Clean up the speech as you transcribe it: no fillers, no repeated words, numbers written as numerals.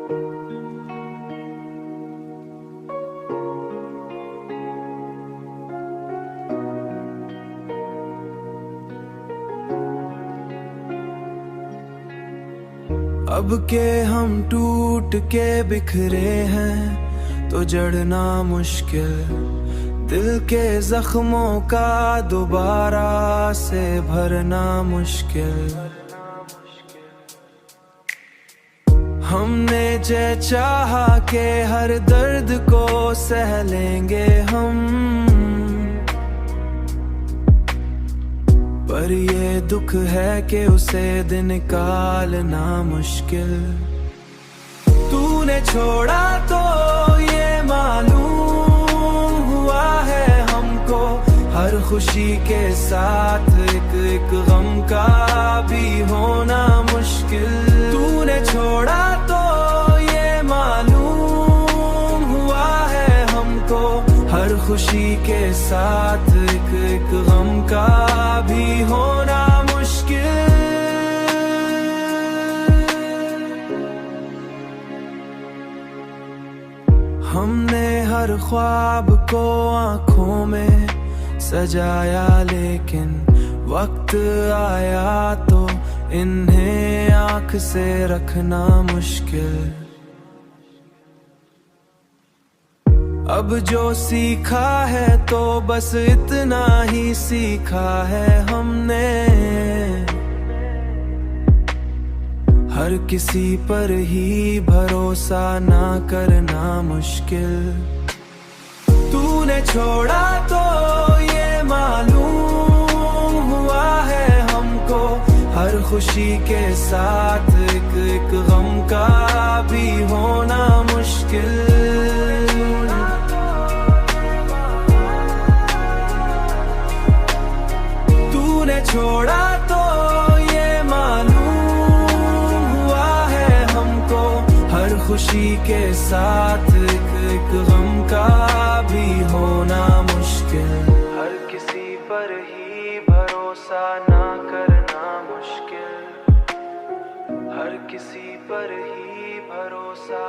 अब के हम टूट के बिखरे हैं तो जड़ना मुश्किल, दिल के जख्मों का दोबारा से भरना मुश्किल। हमने जे चाहा के हर दर्द को सह लेंगे हम, पर ये दुख है कि उसे दिन निकालना मुश्किल। तूने छोड़ा तो ये मालूम हुआ है हमको, हर खुशी के साथ एक एक गम का भी होना मुश्किल। तूने छोड़ा तो ये मालूम हुआ है हमको, हर खुशी के साथ एक एक गम का भी होना मुश्किल। हमने हर ख्वाब को आँखों में सजाया, लेकिन वक्त आया तो इन्हें आँख से रखना मुश्किल। अब जो सीखा है तो बस इतना ही सीखा है हमने, हर किसी पर ही भरोसा ना करना मुश्किल। तूने छोड़ा तो ये मालूम हुआ है हमको, हर खुशी के साथ एक एक गम का भी होना मुश्किल। तूने छोड़ा तो ये मालूम हुआ है हमको, हर खुशी के साथ एक एक गम का भी होना मुश्किल। हर किसी पर ही भरोसा ना करना मुश्किल, हर किसी पर ही भरोसा